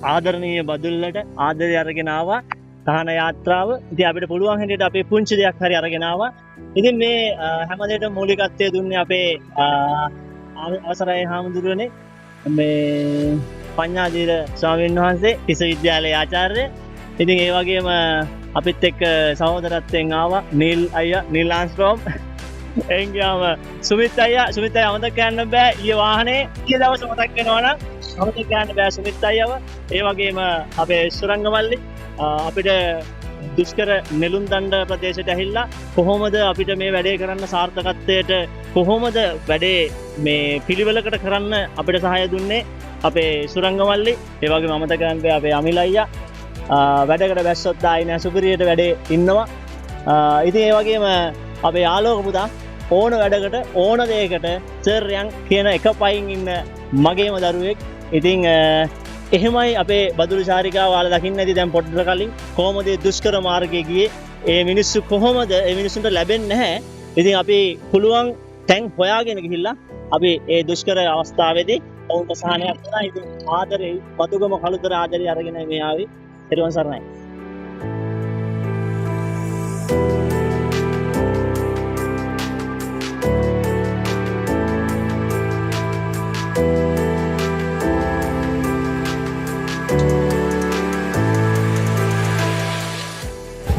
ආදරණීය බදුල්ලට ආදරය අරගෙන ආවා තහන යාත්‍රාව. ඉතින් අපිට පුළුවන් හැටියට අපේ පුංචි දෙයක් හරි අරගෙන ආවා. ඉතින් මේ හැමදේටම මූලිකත්වය දුන්නේ අපේ අවසරයි හාමුදුරුවනේ මේ පඤ්ඤාදීර ස්වාමීන් වහන්සේ විශ්වවිද්‍යාලයේ ආචාර්ය. ඉතින් ඒ වගේම අපිත් එක්ක සහෝදරත්වයෙන් ආවා නීල් අයියා නීල් ආම්ස්ට්‍රෝම්. එංගියාම සුමිත් අයියා අමතක කරන්න බෑ. ඊයේ වාහනේ ඊයේ දවස් මතක් වෙනවා නම් අමතක කරන්න බෑ සුමිත් අයියාව. ඒ වගේම අපේ සුරංගමල්ලි අපිට දුෂ්කර නෙළුම් දණ්ඩ ප්‍රදේශයට ඇහිල්ලා කොහොමද අපිට මේ වැඩේ කරන්න සාර්ථකත්වයට කොහොමද වැඩේ මේ පිළිවෙලකට කරන්න අපිට සහාය දුන්නේ අපේ සුරංගමල්ලි. ඒ වගේම අමතක කරන්න බෑ අපේ අමිල අයියා. වැඩකට බැස්සොත් ආයි නෑ සුපිරියට වැඩේ ඉන්නවා. ඉතින් ඒ වගේම අපේ ආලෝක පුතා ඕන වැඩකට ඕන දෙයකට සර්යන් කියන එක පයින් ඉන්න මගේම දරුවෙක්. ඉතින් එහෙමයි අපේ බදුළු චාරිකාව ඔයාලා දකින්න ඇති දැන් පොඩ්ඩක් කලින් කොහොමද දුෂ්කර මාර්ගයේ ගියේ ඒ මිනිස්සු කොහොමද ඒ මිනිස්සුන්ට ලැබෙන්නේ නැහැ. ඉතින් අපි පුළුවන් තැන් හොයාගෙන ගිහිල්ලා අපි ඒ දුෂ්කර අවස්ථාවේදී ඔවුන්ට සහනයක් දුන්නා. ඉතින් ආදරේ වතුගම කළුතර ආදරේ අරගෙන මේ ආවේ. ඊට සරණයි.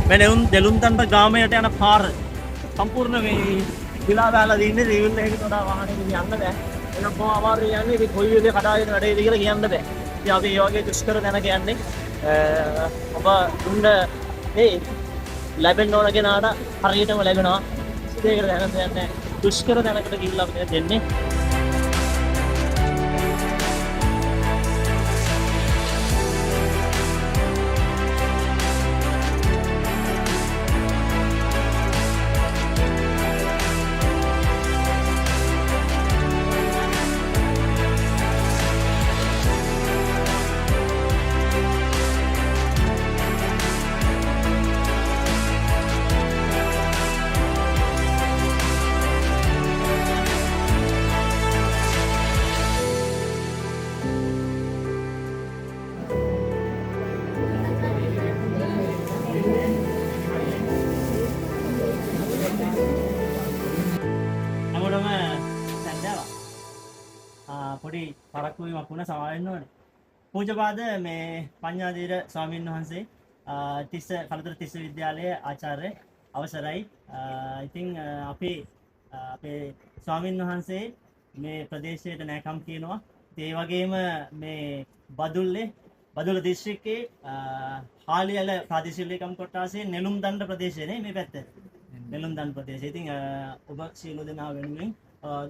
මේ නෙළුම් දණ්ඩ ග්‍රාමයට යන පාර සම්පූර්ණ මේ විලා දාලා දින්නේ රිවිල් එකකට වඩා වාහනේ යන්න බෑ. එනම් කොහොම අමාරුයි යන්නේ ඉතින් කොයි වෙලේ කඩාගෙන වැඩේද කියලා කියන්න බෑ. ඉතින් අපි මේ වගේ දුෂ්කර තැනක යන්නේ ඔබ දුන්න මේ ලැබෙන්න ඕන කෙනාට හරියටම ලැබෙනවා. ඒකට දැනගන්න යන්නේ දුෂ්කර තැනකට ගිහිල්ලා අපිට දෙන්නේ. පොඩි පරක්කුවීමක් වුණා සමා වෙන්න ඕනේ. පූජ්‍යපාද මේ පඤ්ඤාදීර ස්වාමීන් වහන්සේ තිස්ස කළුතර තිස්ස විද්‍යාලයේ ආචාර්ය අවසරයි. ඉතින් අපේ ස්වාමීන් වහන්සේ මේ ප්‍රදේශයට නැකම් කියනවා. ඒ වගේම මේ බදුල්ල දිස්ත්‍රික්කයේ හාලියල ප්‍රාදේශීය ලේකම් කොට්ටාසේ නෙළුම් දණ්ඩ ප්‍රදේශයේ මේ පැත්ත. නෙළුම් දණ්ඩ ප්‍රදේශය. ඉතින් ඔබ සියලු දෙනා වෙනුවෙන්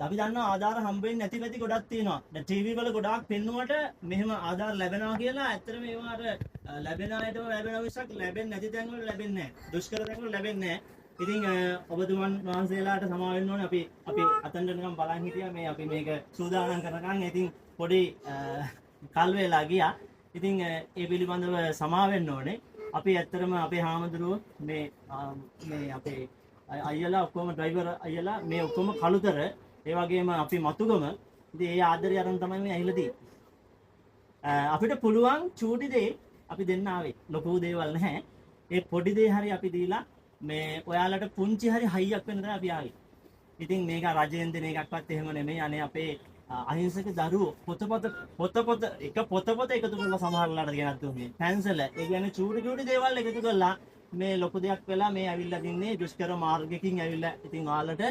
අපි දන්නවා ආධාර හම්බෙන්නේ නැති පැති ගොඩක් තියෙනවා. දැන් ටීවී වල ගොඩාක් පෙන්නුවට මෙහෙම ආධාර ලැබෙනවා කියලා ඇත්තටම ඒවා අර ලැබෙන අයටම ලැබෙනවා මිසක් ලැබෙන්නේ නැති තැන් වල ලැබෙන්නේ නැහැ. දුෂ්කර තැන් වල ලැබෙන්නේ නැහැ. ඉතින් ඔබතුමන් වහන්සේලාට සමා වෙන්න ඕනේ. අපි අතෙන්ට නිකන් බලන් හිටියා මේ අපි මේක සූදානම් කරනකන්. ඉතින් පොඩි කල් වේලා ගියා. ඉතින් ඒ පිළිබඳව සමා වෙන්න ඕනේ. අපි ඇත්තටම අපේ හාමුදුරුවෝ මේ අපේ අයියලා ඔක්කොම ඩ්‍රයිවර් අයියලා මේ ඔක්කොම කළුතර ඒ වගේම අපි මතුගම ඉතින් ඒ ආදරය අරන් තමයි මේ ඇහිලා තියෙන්නේ. අපිට පුළුවන් චූටි දේ අපි දෙන්න ආවේ. ලොකු දේවල් නැහැ. ඒ පොඩි දේ හරි අපි දීලා මේ ඔයාලට පුංචි හරි හයියක් වෙන දා අපි ආවේ. ඉතින් මේක රජයෙන් දෙන එකක්වත් එහෙම නෙමෙයි. අනේ අපේ අහිංසක දරුවෝ පොත එකතු කරලා සමහරලාට ගෙනත් දුන්නේ. පැන්සල ඒ කියන්නේ චූටි දේවල් එකතු කරලා මේ ලොකු දෙයක් වෙලා මේ ඇවිල්ලා දින්නේ දුෂ්කර මාර්ගයකින් ඇවිල්ලා. ඉතින් ඔයාලට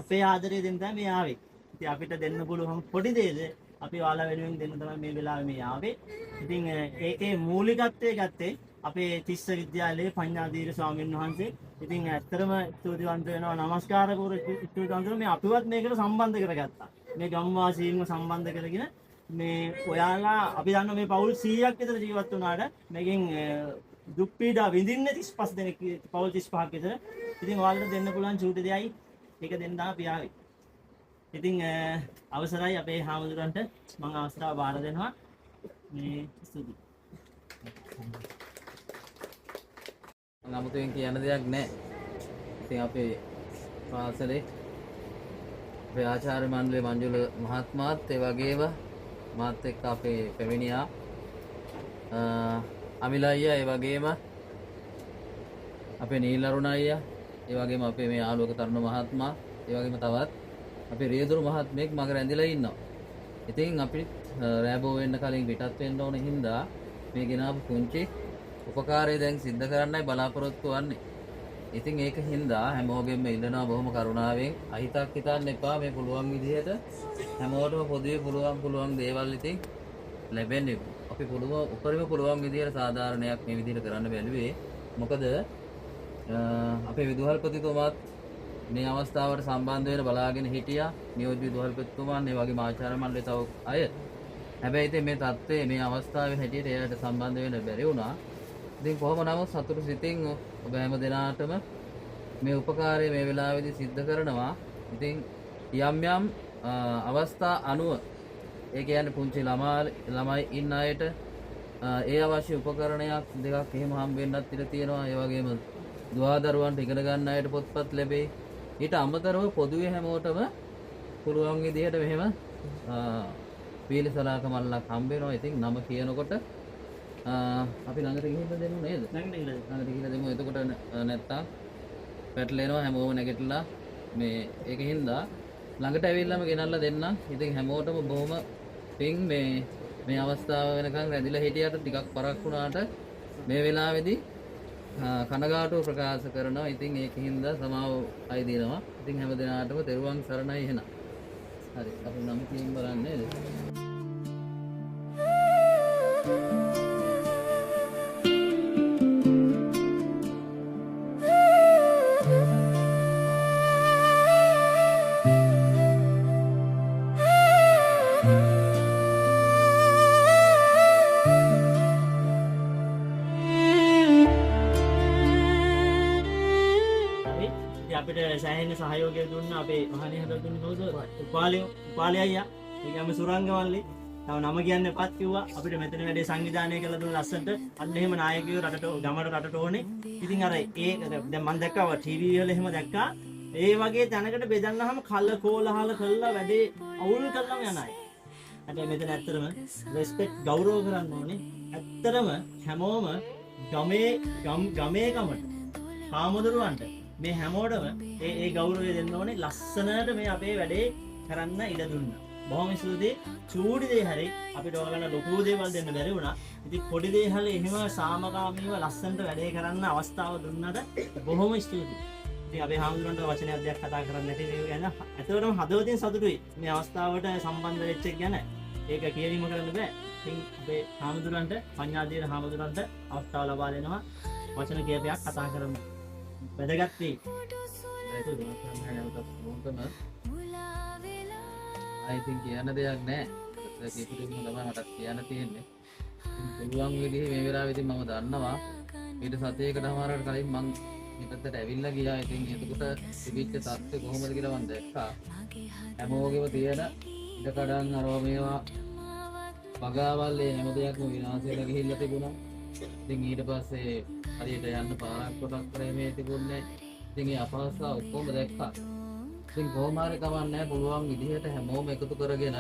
අපේ ආදරය දෙන්න තමයි මේ ආවේ. ඉතින් අපිට දෙන්න පුළුවන් පොඩි දෙයද අපි ඔයාලා වෙනුවෙන් දෙන්න තමයි මේ වෙලාවේ මේ ආවේ. ඉතින් ඒකේ මූලිකත්වයේ ගත්තේ අපේ තිස්ස විද්‍යාලයේ පඤ්ඤාදීර ස්වාමීන් වහන්සේ. ඉතින් ඇත්තටම ස්තුතිවන්ත වෙනවා নমස්කාර කර ස්තුතිවන්ත මේ අපිවත් මේකට සම්බන්ධ කරගත්තා. මේ ගම්වාසීන්ව සම්බන්ධ කරගෙන මේ ඔයාලා අපි දන්න මේ පවුල් 100ක් විතර ජීවත් වුණාට මේකෙන් දුක් පීඩා විඳින්නේ 35 දෙනෙක් පවුල් 35ක් විතර. ඉතින් ඔයාලට දෙන්න පුළුවන් චූටි දෙයයි ඒක දෙන්න අපි ආවේ. ඉතින් අවසරයි අපේ හාමුදුරන්ට මම අවස්ථාව බාර දෙනවා. මේ ස්තුතියි. නමුතෙන් කියන්න දෙයක් නැහැ. ඉතින් අපේ පාසලේ අපේ ආචාර්ය මණ්ඩලයේ මංජුල මහත්මයාත් ඒ වගේම මාත් එක්ක අපේ පැමිණියා අමිල අයියා ඒ වගේම අපේ නීල් අරුණ අයියා ඒ වගේම අපේ මේ ආලෝක තරුණ මහත්මයා ඒ වගේම තවත් අපේ රියදුරු මහත්මයෙක් මග රැඳිලා ඉන්නවා. ඉතින් අපි රෑබෝ වෙන්න කලින් පිටත් වෙන්න ඕන හින්දා මේ ගෙනාපු පුංචි උපකාරය දැන් සිද්ධ කරන්නයි බලාපොරොත්තු වෙන්නේ. ඉතින් ඒක හින්දා හැමෝගෙම ඉල්ලනවා බොහොම කරුණාවෙන් අහිතක් හිතන්න එපා මේ පුළුවන් විදිහට හැමෝටම පොදුවේ පුළුවන් දේවල් ඉතින් ලැබෙන්නේ. අපි උපරිම පුළුවන් විදිහට සාධාරණයක් මේ විදිහට කරන්න බැලුවේ. මොකද අපේ විදුහල්පතිතුමාත් මේ අවස්ථාවට සම්බන්ධ වෙන බලාගෙන හිටියා. නියෝජ්‍ය විදුහල්පතිතුමාන් ඒ වගේම ආචාර්ය මණ්ඩලයේ තව අය. හැබැයි ඉතින් මේ தත්ත්වයේ මේ අවස්ථාවේ හැටියට එයාට සම්බන්ධ වෙන්න බැරි වුණා. ඉතින් කොහොම නමුත් සතුටු සිතින් ඔබ හැම දෙනාටම මේ උපකාරය මේ වෙලාවේදී සිද්ධ කරනවා. ඉතින් යම් අවස්ථා අනුව ඒ කියන්නේ පුංචි ළමයි ඉන්න අයට ඒ අවශ්‍ය උපකරණයක් දෙකක් එහෙම හම්බ වෙන්නත් ඉඩ තියෙනවා. ඒ වගේම දුවදරුවන්ට ඉගෙන ගන්න අයට පොත්පත් ලැබෙයි. ඊට අමතරව පොදුවේ හැමෝටම පුළුවන් විදිහට මෙහෙම පීලිසලාක මල්ලක් හම්බ වෙනවා. ඉතින් නම කියනකොට අපි ළඟට ගිහින් දෙමු නේද? ළඟට ගිහින් දෙමු. එතකොට නැත්තම් පැටලෙනවා හැමෝම නැගිටලා මේ ඒකින්ද ළඟට ඇවිල්ලාම ගෙනල්ලා දෙන්නම්. ඉතින් හැමෝටම බොහොම පිං මේ අවස්ථාව වෙනකන් රැඳිලා හිටියට ටිකක් පරක් වුණාට මේ වෙලාවේදී කනගාටුව ප්‍රකාශ කරනවා. ඉතින් ඒකින්ද සමාව අය දෙනවා. ඉතින් හැම දිනාටම තෙරුවන් සරණයි එහෙනම්. හරි අපි නම් කියමු බලන්න නේද? අපිට සෑහෙන සහයෝගය දුන්න අපේ මහණේ හදලා දුන්නේ කවුද? උපාලි අයියා. ඒ කියන්නේ සුරංගමල්ලි. තව නම කියන්න එපත් කිව්වා. අපිට මෙතන වැඩේ සංවිධානය කළා දුන්න ලස්සනට. අන්න එහෙම නායකයෝ ගමට ඕනේ. ඉතින් අර දැන් මම දැක්කා ටීවී වල එහෙම දැක්කා. ඒ වගේ තැනකට බෙදන්නාම කෝලහල කළා වැඩේ අවුල් කරලම යන අය. අද මෙතන ඇත්තටම රෙස්පෙක්ට් ගෞරව කරන්න ඕනේ. ඇත්තටම හැමෝම ගමේ කාමදරුවන්ට මේ හැමෝටම ඒ ගෞරවය දෙන්න ඕනේ. ලස්සනට මේ අපේ වැඩේ කරන්න ඉඩ දුන්නා. බොහොම ස්තුතියි. චූටි දේ හරි අපිට ඔයගලන්ට ලොකු දේවල් දෙන්න බැරි වුණා. ඉතින් පොඩි දේ හරි එහෙම සාමකාමීව ලස්සනට වැඩේ කරන්න අවස්ථාව දුන්නට බොහොම ස්තුතියි. ඉතින් අපේ හාමුදුරන්ට වචනයක් දෙයක් කතා කරන්න නැති මේ ගැන ඇත්තටම හදවතින් සතුටුයි. මේ අවස්ථාවට සම්බන්ධ වෙච්ච එක ගැන ඒක කියවීම කරන්න බෑ. ඉතින් අපේ හාමුදුරන්ට පඤ්ඤාදීන හාමුදුරන්ට අවස්ථාව ලබා දෙනවා වචන කීපයක් කතා කරන්න. වැදගත් වෙයි. I think කියන්න දෙයක් නැහැ. ඒක කිසිම තමයි මට කියන්න තියෙන්නේ. පුළුවන් විදිහේ මේ වෙලාවෙදී මම දන්නවා ඊට සතියකටමාරකට කලින් මම මෙතනට ඇවිල්ලා ගියා. ඉතින් එතකොට තිබිච්ච තත්ත්වය කොහොමද කියලා මම දැක්කා. හැමෝගෙම තියෙන ඉඩකඩම් අරව මේවා බගාවල් හැම දෙයක්ම විනාශ වෙලා ගිහිල්ලා තිබුණා. ඉතින් ඊට පස්සේ හරියට යන්න පාරක් කොටක් ප්‍රේමයේ තිබුණේ. ඉතින් ඒ අපහසුතාව ඔක්කොම දැක්කා. ඉතින් කොහොම හරි කවන්නේ පුළුවන් විදිහට හැමෝම එකතු කරගෙන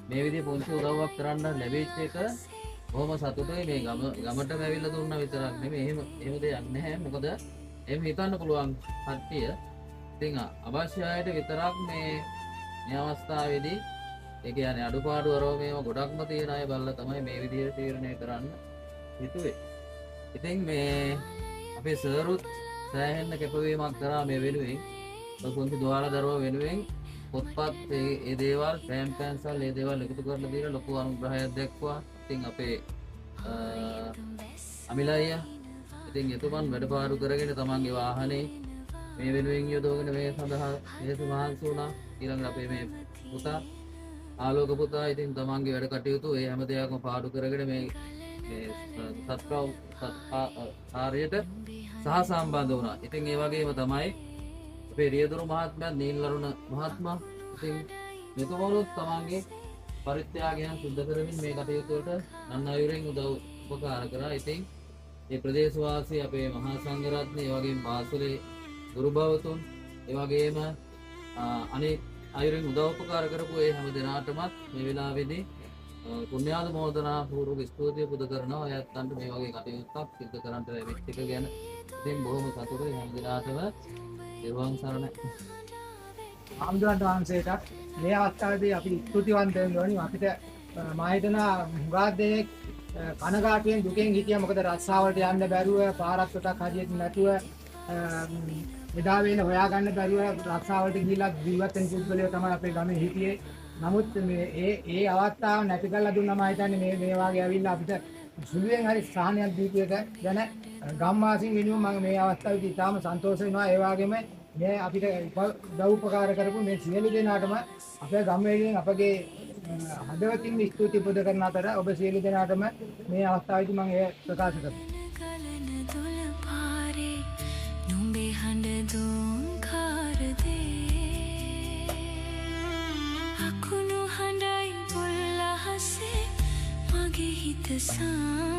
මේ විදිහේ පොන්සි උදව්වක් කරන්න ලැබෙච්ච එක බොහොම සතුටුයි. මේ ගමට ඇවිල්ලා දුන්නා විතරක් නෙමෙයි එහෙම දෙයක් නැහැ. මොකද එහෙම හිතන්න පුළුවන් කට්ටිය ඉතින් අවශ්‍ය අයට විතරක් මේ අවස්ථාවේදී ඒ කියන්නේ අඩුපාඩු වරෝ මේව ගොඩක්ම තියෙන අය බලලා තමයි මේ විදිහට තීරණය කරන්න හිතුවේ. ඉතින් මේ අපේ සර්රුත් සෑහෙන කැපවීමක් කරා මේ වෙනුවෙන්. පොන්ති දුවාල දරුවෝ වෙනුවෙන් පොත්පත් ඒ දේවල් පෑම් පැන්සල් ඒ දේවල් එකතු කරලා දීලා ලොකු අනුග්‍රහයක් දැක්වුවා. ඉතින් අපේ අමිලයියා ඉතින් එතුමන් වැඩපාරු කරගෙන තමන්ගේ වාහනේ මේ වෙනුවෙන් යොදවගෙන මේ සඳහා හේතු මහන්සි වුණා. ඊළඟට අපේ මේ පුතා ආලෝක පුතා ඉතින් තමන්ගේ වැඩ කටයුතු ඒ හැම දෙයක්ම පාඩු කරගෙන මේ සත්කාරයට සහසම්බන්ධ වුණා. ඉතින් ඒ වගේම තමයි අපේ රියදුරු මහත්මයා නීල් අරුණ මහත්මයා ඉතින් මෙතුමෝලොත් තමන්ගේ පරිත්‍යාගයන් සිද්ධ කරමින් මේ කටයුතු වලට නන් අයුරින් උදව් උපකාර කරා. ඉතින් මේ ප්‍රදේශවාසී අපේ මහා සංඝරත්නය ඒ වගේම පාසලේ ගුරු භවතුන් ඒ වගේම අනෙක් අයුරින් උදව් උපකාර කරපු ඒ හැම දෙනාටමත් මේ වෙලාවේදී පුණ්‍යානුමෝදනා පූර්වක ස්තුතිය පුද කරනවා අයත්තන්ට මේ වගේ කටයුත්තක් සිදු කරන්නට ලැබිච්ච එක ගැන. ඉතින් බොහොම සතුටුයි හැම දිනාටම. දේවාන් සරණයි. ආම්දුරන්ට වහන්සේට මේ අවස්ථාවේදී අපි ස්තුතිවන්ත වෙන්න ඕනි. අපිට මා හිතනවා හුඟක් දෙනෙක් කනගාටුවෙන් දුකෙන් හිටියා. මොකද රස්සාවලට යන්න බැරුව, පාරක්කටක් හරියට නැතුව, එදා වෙන හොයාගන්න බැරුව රස්සාවලට ගිහිල්ලා ජීවත් වෙන පුද්ගලයෝ තමයි අපේ ගමේ හිටියේ. නමුත් මේ ඒ අවස්ථාව නැති කරලා දුන්නා මම හිතන්නේ මේ වාගේ ඇවිල්ලා අපිට සුළුවෙන් හරි සහනයක් දීපු එක ගැන ගම්වාසීන් වෙනුවෙන් මම මේ අවස්ථාවේදී ඉතාම සන්තෝෂ වෙනවා. ඒ වගේම මේ අපිට උපකාර කරපු මේ සියලු දෙනාටම අපේ ගම්වැසියන් අපගේ හදවතින් ස්තුති පුද කරන අතර ඔබ සියලු දෙනාටම මේ අවස්ථාවේදී මම එය ප්‍රකාශ කරනවා. අකුණු හඬයි බුල්ලහසේ මගේ හිත සා